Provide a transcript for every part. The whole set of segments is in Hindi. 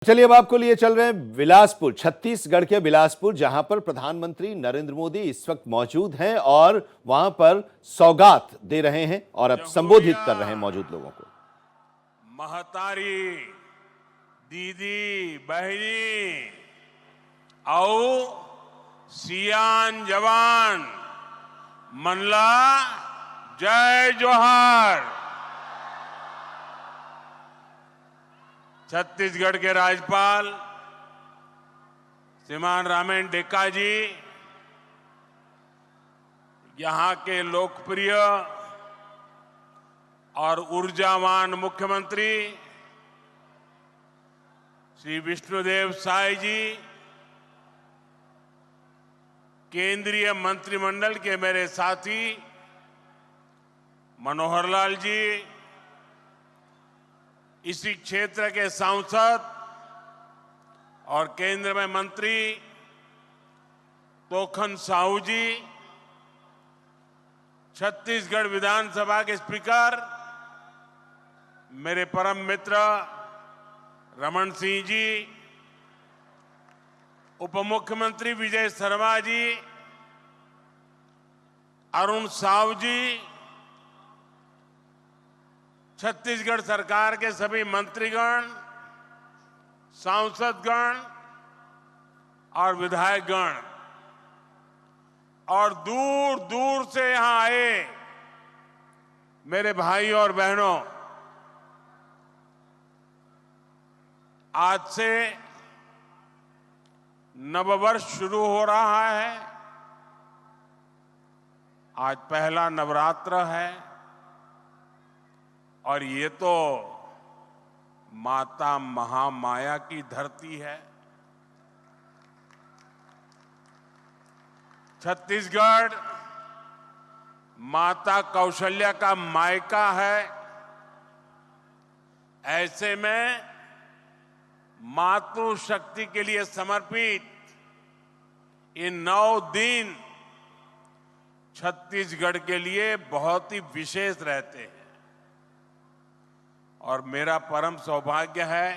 चलिए अब आपको लिए चल रहे हैं बिलासपुर, छत्तीसगढ़ के बिलासपुर, जहां पर प्रधानमंत्री नरेंद्र मोदी इस वक्त मौजूद हैं और वहां पर सौगात दे रहे हैं और अब संबोधित कर रहे हैं मौजूद लोगों को। महतारी दीदी बहनी आओ सियान जवान मनला जय जोहार। छत्तीसगढ़ के राज्यपाल श्रीमान रामेन डेका जी, यहां के लोकप्रिय और ऊर्जावान मुख्यमंत्री श्री विष्णुदेव साय जी, केंद्रीय मंत्रिमंडल के मेरे साथी मनोहर लाल जी, इसी क्षेत्र के सांसद और केंद्र में मंत्री तोखन साहू जी, छत्तीसगढ़ विधानसभा के स्पीकर मेरे परम मित्र रमन सिंह जी, उप मुख्यमंत्री विजय शर्मा जी, अरुण साव जी, छत्तीसगढ़ सरकार के सभी मंत्रीगण, सांसदगण और विधायकगण और दूर दूर से यहां आए मेरे भाई और बहनों, आज से नववर्ष शुरू हो रहा है। आज पहला नवरात्र है और ये तो माता महामाया की धरती है। छत्तीसगढ़ माता कौशल्या का मायका है। ऐसे में मातृशक्ति के लिए समर्पित ये 9 दिन छत्तीसगढ़ के लिए बहुत ही विशेष रहते हैं और मेरा परम सौभाग्य है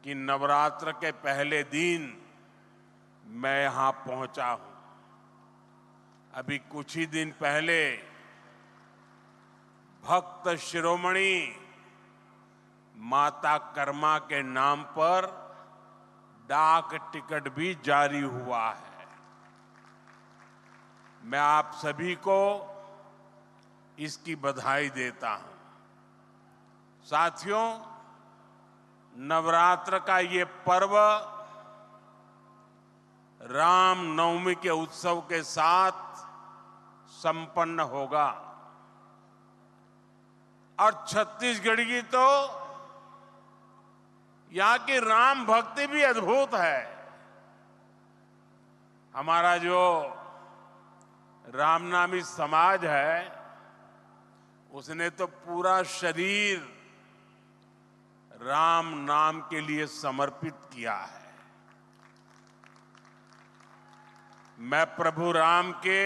कि नवरात्र के पहले दिन मैं यहां पहुंचा हूं। अभी कुछ ही दिन पहले भक्त शिरोमणि माता कर्मा के नाम पर डाक टिकट भी जारी हुआ है। मैं आप सभी को इसकी बधाई देता हूं। साथियों, नवरात्र का ये पर्व राम नवमी के उत्सव के साथ संपन्न होगा और छत्तीसगढ़ की तो यहां की राम भक्ति भी अद्भुत है। हमारा जो रामनामी समाज है उसने तो पूरा शरीर राम नाम के लिए समर्पित किया है। मैं प्रभु राम के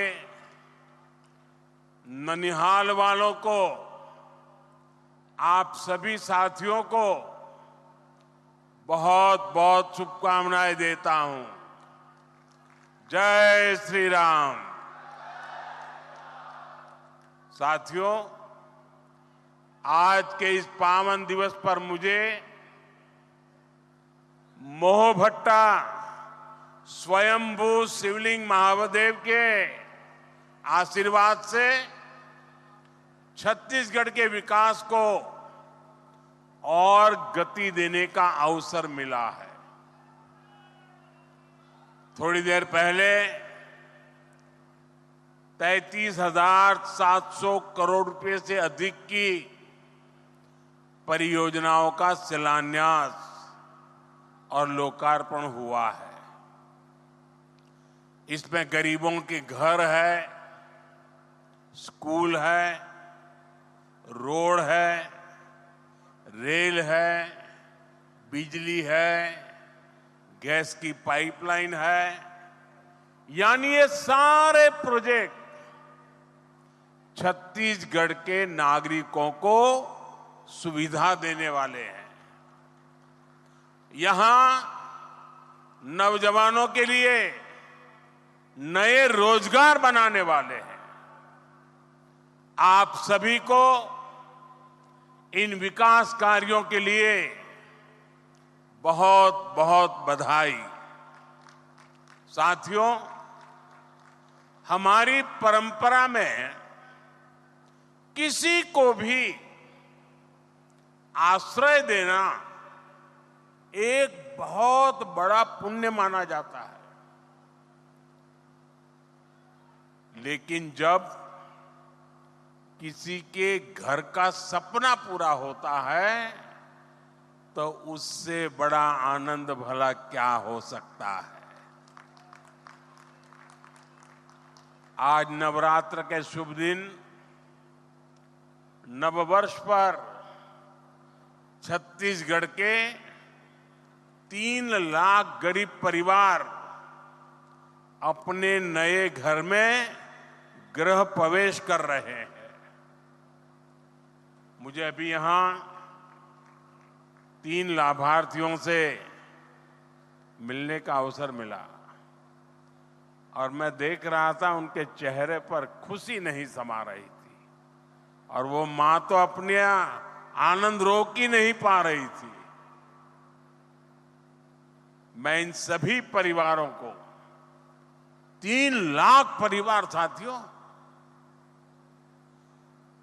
ननिहाल वालों को, आप सभी साथियों को बहुत बहुत शुभकामनाएं देता हूं। जय श्री राम। साथियों, आज के इस पावन दिवस पर मुझे मोहभट्टा स्वयंभू शिवलिंग महादेव के आशीर्वाद से छत्तीसगढ़ के विकास को और गति देने का अवसर मिला है। थोड़ी देर पहले 33,700 करोड़ रुपए से अधिक की परियोजनाओं का शिलान्यास और लोकार्पण हुआ है। इसमें गरीबों के घर है, स्कूल है, रोड है, रेल है, बिजली है, गैस की पाइपलाइन है, यानी ये सारे प्रोजेक्ट छत्तीसगढ़ के नागरिकों को सुविधा देने वाले हैं। यहां नौजवानों के लिए नए रोजगार बनाने वाले हैं। आप सभी को इन विकास कार्यों के लिए बहुत बहुत बधाई। साथियों, हमारी परंपरा में किसी को भी आश्रय देना एक बहुत बड़ा पुण्य माना जाता है। लेकिन जब किसी के घर का सपना पूरा होता है तो उससे बड़ा आनंद भला क्या हो सकता है। आज नवरात्र के शुभ दिन, नववर्ष पर छत्तीसगढ़ के 3 लाख गरीब परिवार अपने नए घर में गृह प्रवेश कर रहे हैं। मुझे अभी यहां 3 लाभार्थियों से मिलने का अवसर मिला और मैं देख रहा था उनके चेहरे पर खुशी नहीं समा रही थी और वो मां तो अपने आनंद रोक ही नहीं पा रही थी। मैं इन सभी परिवारों को, 3 लाख परिवार साथियों,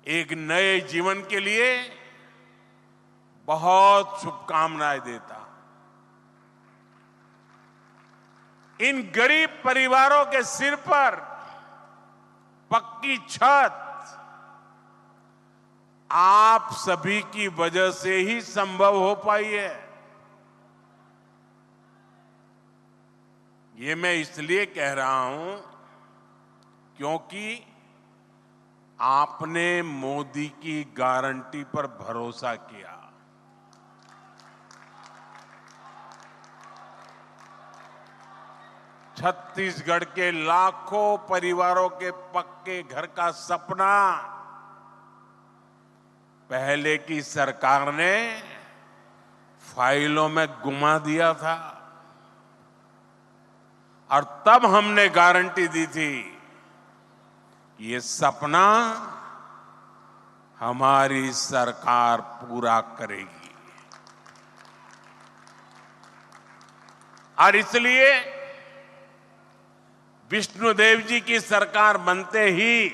एक नए जीवन के लिए बहुत शुभकामनाएं देता। इन गरीब परिवारों के सिर पर पक्की छत आप सभी की वजह से ही संभव हो पाई है। ये मैं इसलिए कह रहा हूं क्योंकि आपने मोदी की गारंटी पर भरोसा किया। छत्तीसगढ़ के लाखों परिवारों के पक्के घर का सपना पहले की सरकार ने फाइलों में गुमा दिया था और तब हमने गारंटी दी थी कि ये सपना हमारी सरकार पूरा करेगी। और इसलिए विष्णुदेव जी की सरकार बनते ही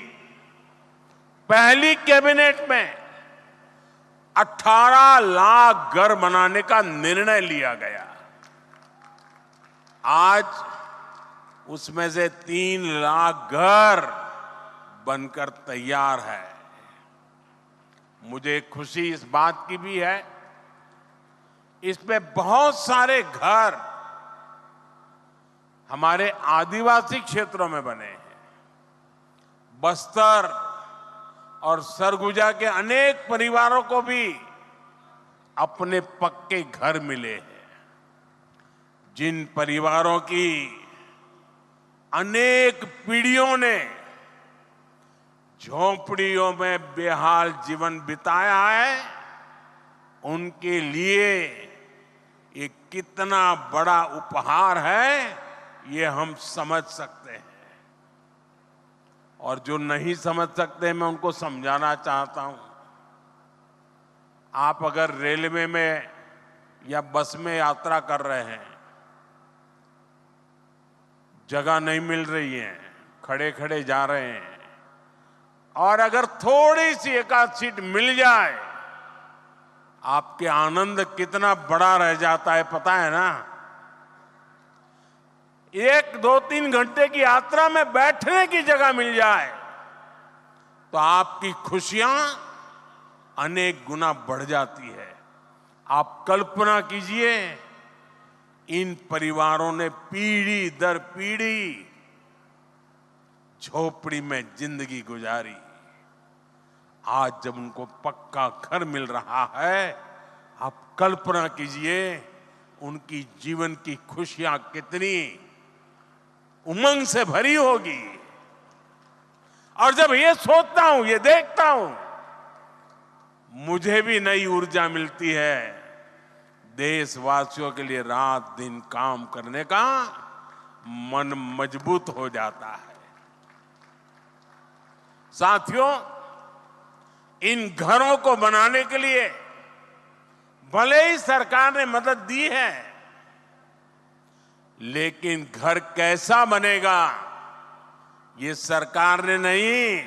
पहली कैबिनेट में 18 लाख घर बनाने का निर्णय लिया गया। आज उसमें से 3 लाख घर बनकर तैयार है। मुझे खुशी इस बात की भी है, इसमें बहुत सारे घर हमारे आदिवासी क्षेत्रों में बने हैं। बस्तर और सरगुजा के अनेक परिवारों को भी अपने पक्के घर मिले हैं। जिन परिवारों की अनेक पीढ़ियों ने झोंपड़ियों में बेहाल जीवन बिताया है, उनके लिए ये कितना बड़ा उपहार है ये हम समझ सकते हैं। और जो नहीं समझ सकते मैं उनको समझाना चाहता हूं। आप अगर रेलवे में या बस में यात्रा कर रहे हैं, जगह नहीं मिल रही है, खड़े खड़े जा रहे हैं, और अगर थोड़ी सी एकाध सीट मिल जाए, आपके आनंद कितना बड़ा रह जाता है पता है ना। 1, 2, 3 घंटे की यात्रा में बैठने की जगह मिल जाए तो आपकी खुशियां अनेक गुना बढ़ जाती है। आप कल्पना कीजिए, इन परिवारों ने पीढ़ी दर पीढ़ी झोपड़ी में जिंदगी गुजारी। आज जब उनको पक्का घर मिल रहा है, आप कल्पना कीजिए उनकी जीवन की खुशियां कितनी उमंग से भरी होगी। और जब ये सोचता हूं, ये देखता हूं, मुझे भी नई ऊर्जा मिलती है। देशवासियों के लिए रात दिन काम करने का मन मजबूत हो जाता है। साथियों, इन घरों को बनाने के लिए भले ही सरकार ने मदद दी है, लेकिन घर कैसा बनेगा ये सरकार ने नहीं,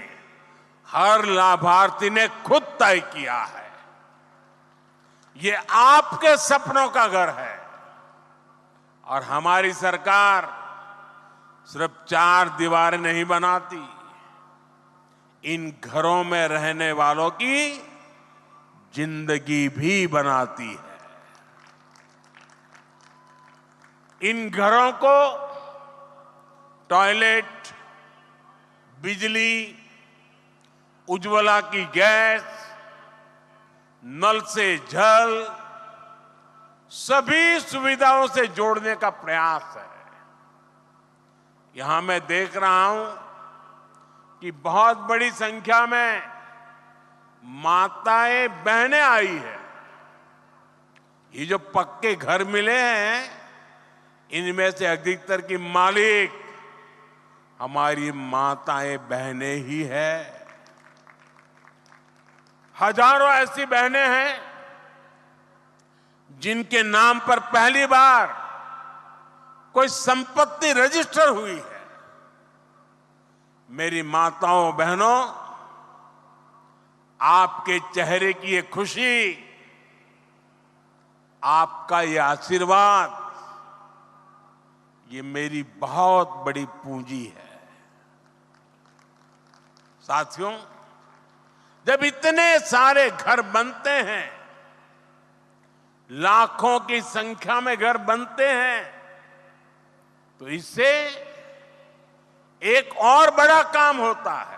हर लाभार्थी ने खुद तय किया है। ये आपके सपनों का घर है और हमारी सरकार सिर्फ 4 दीवारें नहीं बनाती, इन घरों में रहने वालों की जिंदगी भी बनाती है। इन घरों को टॉयलेट, बिजली, उज्ज्वला की गैस, नल से जल, सभी सुविधाओं से जोड़ने का प्रयास है। यहां मैं देख रहा हूं कि बहुत बड़ी संख्या में माताएं बहनें आई है। ये जो पक्के घर मिले हैं, इनमें से अधिकतर की मालिक हमारी माताएं बहनें ही है। हजारों ऐसी बहनें हैं जिनके नाम पर पहली बार कोई संपत्ति रजिस्टर हुई है। मेरी माताओं बहनों, आपके चेहरे की ये खुशी, आपका ये आशीर्वाद, ये मेरी बहुत बड़ी पूंजी है। साथियों, जब इतने सारे घर बनते हैं, लाखों की संख्या में घर बनते हैं, तो इससे एक और बड़ा काम होता है।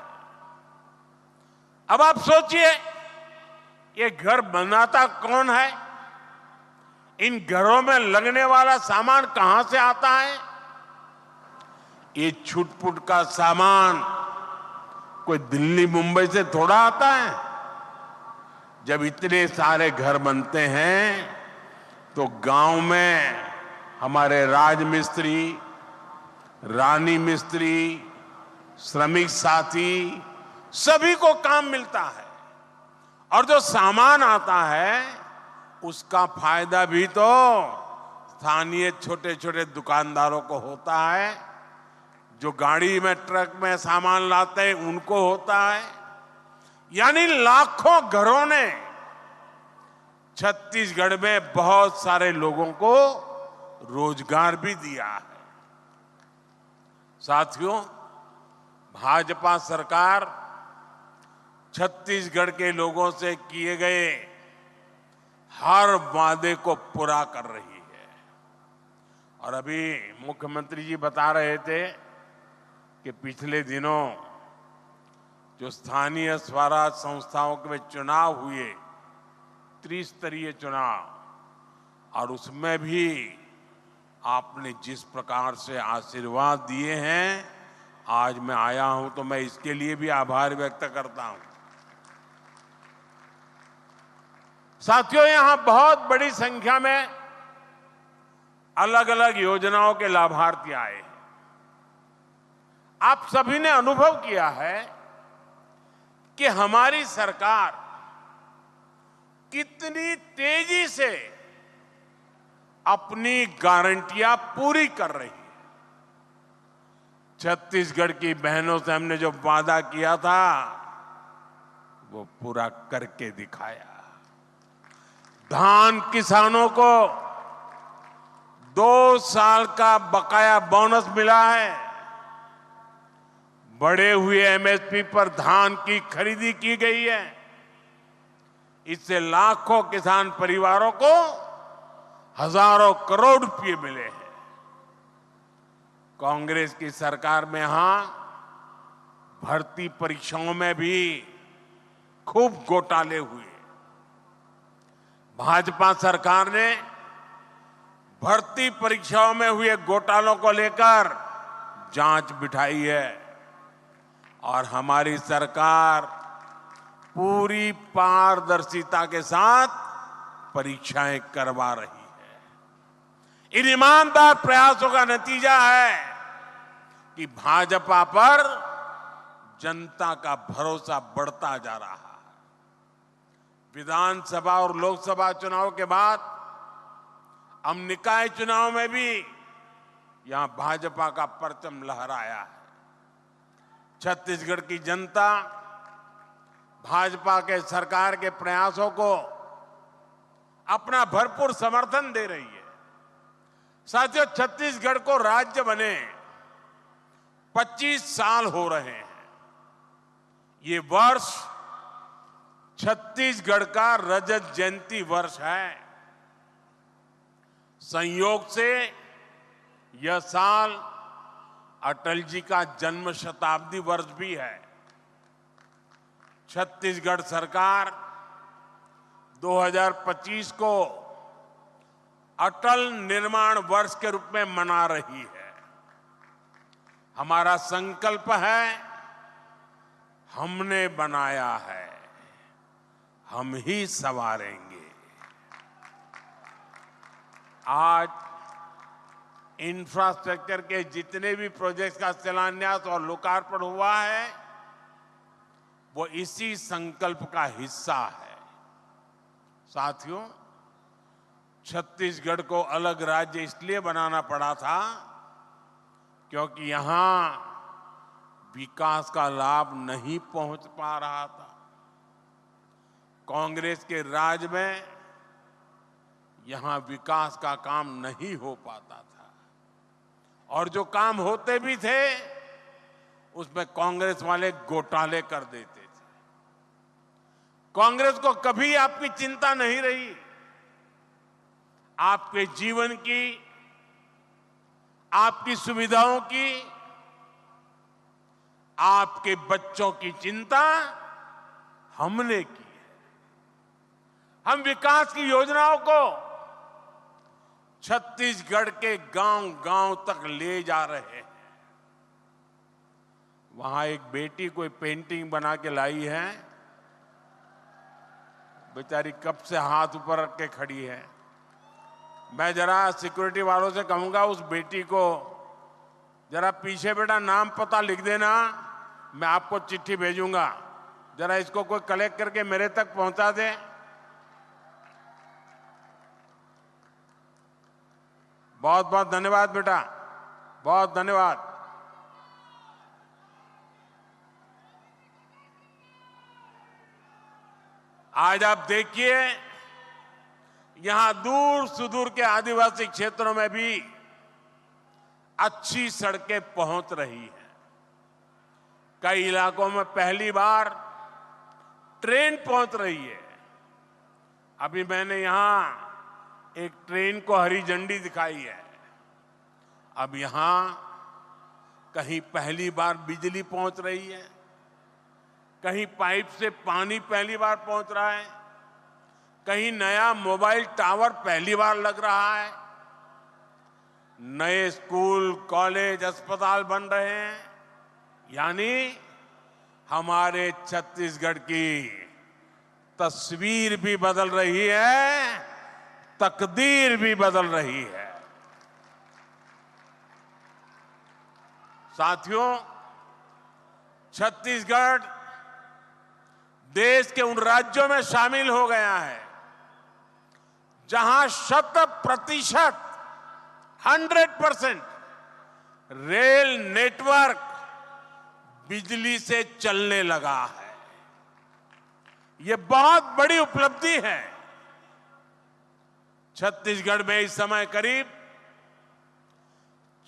अब आप सोचिए, ये घर बनाता कौन है? इन घरों में लगने वाला सामान कहां से आता है? ये छुटपुट का सामान कोई दिल्ली मुंबई से थोड़ा आता है। जब इतने सारे घर बनते हैं तो गांव में हमारे राजमिस्त्री, रानी मिस्त्री, श्रमिक साथी, सभी को काम मिलता है। और जो सामान आता है उसका फायदा भी तो स्थानीय छोटे छोटे दुकानदारों को होता है, जो गाड़ी में, ट्रक में सामान लाते हैं उनको होता है। यानी लाखों घरों ने छत्तीसगढ़ में बहुत सारे लोगों को रोजगार भी दिया है। साथियों, भाजपा सरकार छत्तीसगढ़ के लोगों से किए गए हर वादे को पूरा कर रही है। और अभी मुख्यमंत्री जी बता रहे थे कि पिछले दिनों जो स्थानीय स्वराज संस्थाओं के चुनाव हुए, त्रिस्तरीय चुनाव, और उसमें भी आपने जिस प्रकार से आशीर्वाद दिए हैं, आज मैं आया हूं तो मैं इसके लिए भी आभार व्यक्त करता हूं। साथियों, यहां बहुत बड़ी संख्या में अलग अलग योजनाओं के लाभार्थी आए। आप सभी ने अनुभव किया है कि हमारी सरकार कितनी तेजी से अपनी गारंटियां पूरी कर रही है। छत्तीसगढ़ की बहनों से हमने जो वादा किया था वो पूरा करके दिखाया। धान किसानों को 2 साल का बकाया बोनस मिला है। बढ़े हुए एमएसपी पर धान की खरीदी की गई है। इससे लाखों किसान परिवारों को हजारों करोड़ रुपए मिले हैं। कांग्रेस की सरकार में यहां भर्ती परीक्षाओं में भी खूब घोटाले हुए। भाजपा सरकार ने भर्ती परीक्षाओं में हुए घोटालों को लेकर जांच बिठाई है और हमारी सरकार पूरी पारदर्शिता के साथ परीक्षाएं करवा रही है। इन ईमानदार प्रयासों का नतीजा है कि भाजपा पर जनता का भरोसा बढ़ता जा रहा है। विधानसभा और लोकसभा चुनाव के बाद अब निकाय चुनाव में भी यहां भाजपा का परचम लहराया है। छत्तीसगढ़ की जनता भाजपा के सरकार के प्रयासों को अपना भरपूर समर्थन दे रही है। साथियों, छत्तीसगढ़ को राज्य बने 25 साल हो रहे हैं। ये वर्ष छत्तीसगढ़ का रजत जयंती वर्ष है। संयोग से यह साल अटल जी का जन्म शताब्दी वर्ष भी है। छत्तीसगढ़ सरकार 2025 को अटल निर्माण वर्ष के रूप में मना रही है। हमारा संकल्प है, हमने बनाया है, हम ही संवारेंगे। आज इंफ्रास्ट्रक्चर के जितने भी प्रोजेक्ट्स का शिलान्यास और लोकार्पण हुआ है, वो इसी संकल्प का हिस्सा है। साथियों, छत्तीसगढ़ को अलग राज्य इसलिए बनाना पड़ा था क्योंकि यहां विकास का लाभ नहीं पहुंच पा रहा था। कांग्रेस के राज में यहां विकास का काम नहीं हो पाता था, और जो काम होते भी थे उसमें कांग्रेस वाले घोटाले कर देते थे। कांग्रेस को कभी आपकी चिंता नहीं रही। आपके जीवन की, आपकी सुविधाओं की, आपके बच्चों की चिंता हमने की है। हम विकास की योजनाओं को छत्तीसगढ़ के गांव-गांव तक ले जा रहे हैं। वहां एक बेटी कोई पेंटिंग बना के लाई है, बेचारी कब से हाथ ऊपर रख के खड़ी है। मैं जरा सिक्योरिटी वालों से कहूंगा उस बेटी को जरा पीछे बेटा नाम पता लिख देना, मैं आपको चिट्ठी भेजूंगा। जरा इसको कोई कलेक्ट करके मेरे तक पहुंचा दे। बहुत बहुत धन्यवाद बेटा, बहुत धन्यवाद। आज आप देखिए, यहां दूर सुदूर के आदिवासी क्षेत्रों में भी अच्छी सड़कें पहुंच रही हैं। कई इलाकों में पहली बार ट्रेन पहुंच रही है। अभी मैंने यहां एक ट्रेन को हरी झंडी दिखाई है। अब यहां कहीं पहली बार बिजली पहुंच रही है, कहीं पाइप से पानी पहली बार पहुंच रहा है, कहीं नया मोबाइल टावर पहली बार लग रहा है, नए स्कूल, कॉलेज, अस्पताल बन रहे हैं। यानी हमारे छत्तीसगढ़ की तस्वीर भी बदल रही है, तकदीर भी बदल रही है। साथियों, छत्तीसगढ़ देश के उन राज्यों में शामिल हो गया है जहां 100% 100% रेल नेटवर्क बिजली से चलने लगा है। यह बहुत बड़ी उपलब्धि है। छत्तीसगढ़ में इस समय करीब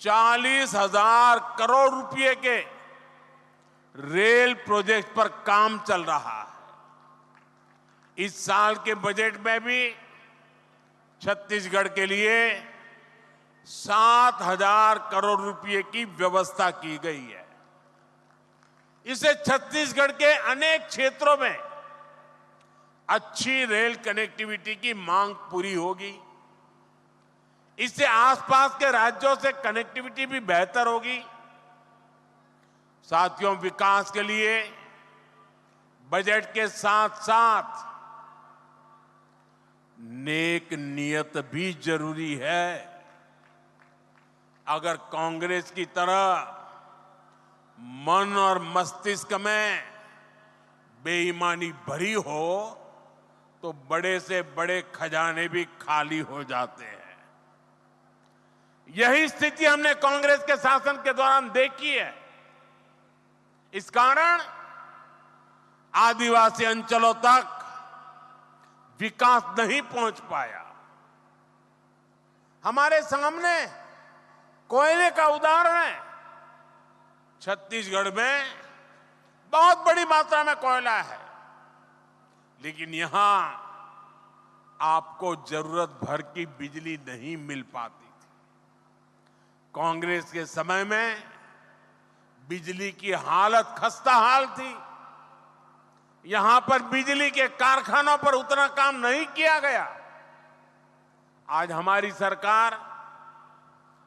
40,000 करोड़ रुपए के रेल प्रोजेक्ट पर काम चल रहा है। इस साल के बजट में भी छत्तीसगढ़ के लिए 7,000 करोड़ रुपए की व्यवस्था की गई है। इससे छत्तीसगढ़ के अनेक क्षेत्रों में अच्छी रेल कनेक्टिविटी की मांग पूरी होगी। इससे आसपास के राज्यों से कनेक्टिविटी भी बेहतर होगी। साथियों, विकास के लिए बजट के साथ साथ नेक नियत भी जरूरी है। अगर कांग्रेस की तरह मन और मस्तिष्क में बेईमानी भरी हो तो बड़े से बड़े खजाने भी खाली हो जाते हैं। यही स्थिति हमने कांग्रेस के शासन के दौरान देखी है। इस कारण आदिवासी अंचलों तक विकास नहीं पहुंच पाया। हमारे सामने कोयले का उदाहरण है। छत्तीसगढ़ में बहुत बड़ी मात्रा में कोयला है, लेकिन यहां आपको जरूरत भर की बिजली नहीं मिल पाती थी। कांग्रेस के समय में बिजली की हालत खस्ता हाल थी। यहां पर बिजली के कारखानों पर उतना काम नहीं किया गया। आज हमारी सरकार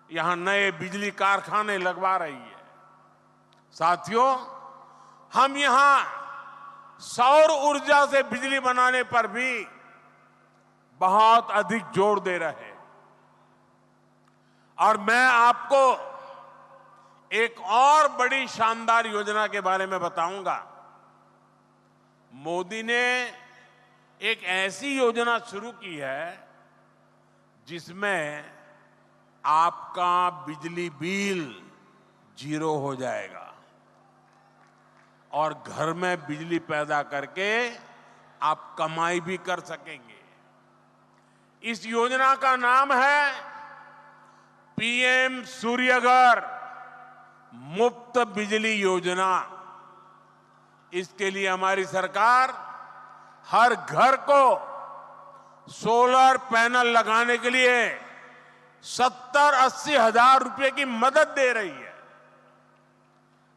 यहां नए बिजली कारखाने लगवा रही है। साथियों, हम यहां सौर ऊर्जा से बिजली बनाने पर भी बहुत अधिक जोर दे रहे हैं। और मैं आपको एक और बड़ी शानदार योजना के बारे में बताऊंगा। मोदी ने एक ऐसी योजना शुरू की है जिसमें आपका बिजली बिल 0 हो जाएगा और घर में बिजली पैदा करके आप कमाई भी कर सकेंगे। इस योजना का नाम है पीएम सूर्यघर मुफ्त बिजली योजना। इसके लिए हमारी सरकार हर घर को सोलर पैनल लगाने के लिए 70-80 हजार रुपए की मदद दे रही है।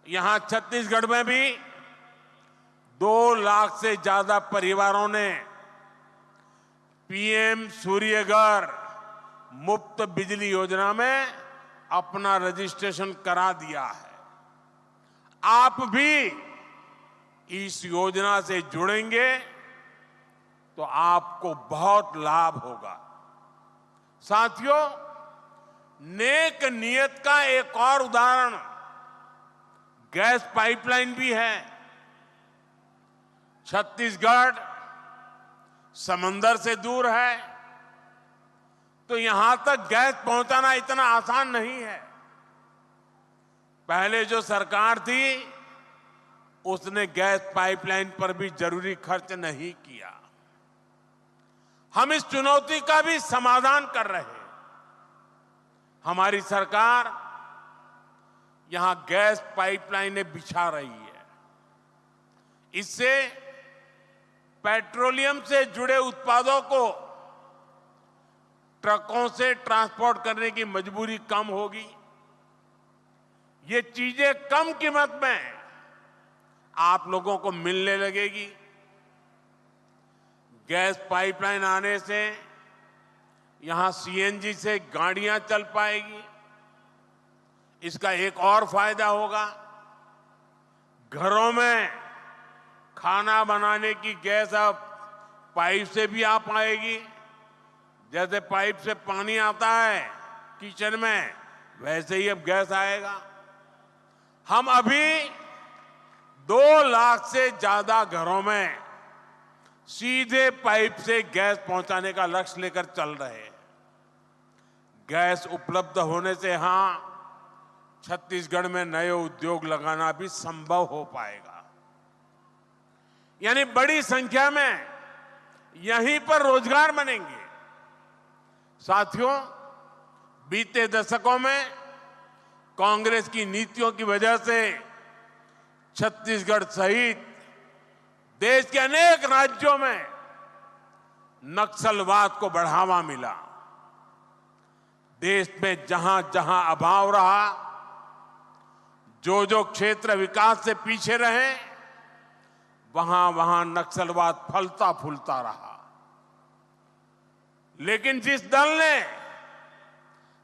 यहां छत्तीसगढ़ में भी 2 लाख से ज्यादा परिवारों ने पीएम सूर्यघर मुफ्त बिजली योजना में अपना रजिस्ट्रेशन करा दिया है। आप भी इस योजना से जुड़ेंगे तो आपको बहुत लाभ होगा। साथियों, नेक नियत का एक और उदाहरण गैस पाइपलाइन भी है। छत्तीसगढ़ समंदर से दूर है, तो यहां तक गैस पहुंचाना इतना आसान नहीं है। पहले जो सरकार थी उसने गैस पाइपलाइन पर भी जरूरी खर्च नहीं किया। हम इस चुनौती का भी समाधान कर रहे हैं। हमारी सरकार यहां गैस पाइपलाइनें बिछा रही है। इससे पेट्रोलियम से जुड़े उत्पादों को ट्रकों से ट्रांसपोर्ट करने की मजबूरी कम होगी। ये चीजें कम कीमत में आप लोगों को मिलने लगेगी। गैस पाइपलाइन आने से यहां सीएनजी से गाड़ियां चल पाएगी। इसका एक और फायदा होगा, घरों में खाना बनाने की गैस अब पाइप से भी आ पाएगी। जैसे पाइप से पानी आता है किचन में, वैसे ही अब गैस आएगा। हम अभी 2 लाख से ज्यादा घरों में सीधे पाइप से गैस पहुंचाने का लक्ष्य लेकर चल रहे हैं। गैस उपलब्ध होने से यहां छत्तीसगढ़ में नए उद्योग लगाना भी संभव हो पाएगा। यानी बड़ी संख्या में यहीं पर रोजगार बनेंगे। साथियों, बीते दशकों में कांग्रेस की नीतियों की वजह से छत्तीसगढ़ सहित देश के अनेक राज्यों में नक्सलवाद को बढ़ावा मिला। देश में जहां जहां अभाव रहा, जो क्षेत्र विकास से पीछे रहे, वहां वहां नक्सलवाद फलता फूलता रहा। लेकिन जिस दल ने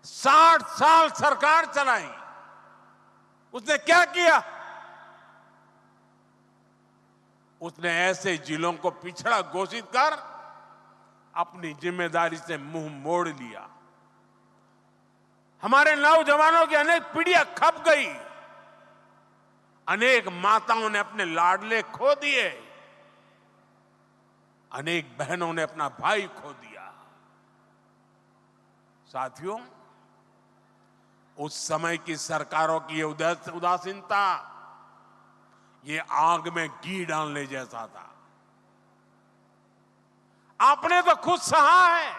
60 साल सरकार चलाई, उसने क्या किया? उसने ऐसे जिलों को पिछड़ा घोषित कर अपनी जिम्मेदारी से मुंह मोड़ लिया। हमारे नौजवानों की अनेक पीढ़ियां खप गई। अनेक माताओं ने अपने लाडले खो दिए। अनेक बहनों ने अपना भाई खो दिया। साथियों, उस समय की सरकारों की ये उदासीनता, ये आग में घी डालने जैसा था। आपने तो खुद सहा है,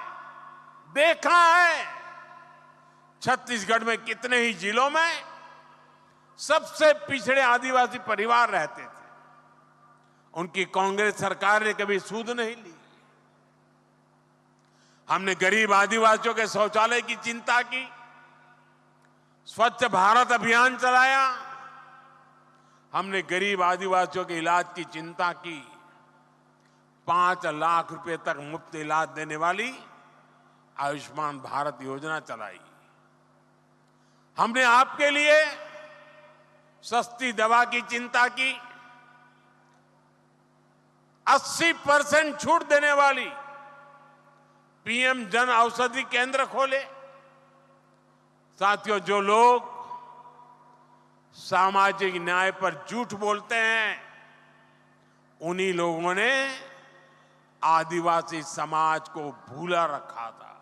देखा है। छत्तीसगढ़ में कितने ही जिलों में सबसे पिछड़े आदिवासी परिवार रहते थे। उनकी कांग्रेस सरकार ने कभी सूध नहीं ली। हमने गरीब आदिवासियों के शौचालय की चिंता की, स्वच्छ भारत अभियान चलाया। हमने गरीब आदिवासियों के इलाज की चिंता की। 5 लाख रुपए तक मुफ्त इलाज देने वाली आयुष्मान भारत योजना चलाई। हमने आपके लिए सस्ती दवा की चिंता की। 80% छूट देने वाली पीएम जन औषधि केंद्र खोले। साथियों, जो लोग सामाजिक न्याय पर झूठ बोलते हैं, उन्हीं लोगों ने आदिवासी समाज को भूला रखा था।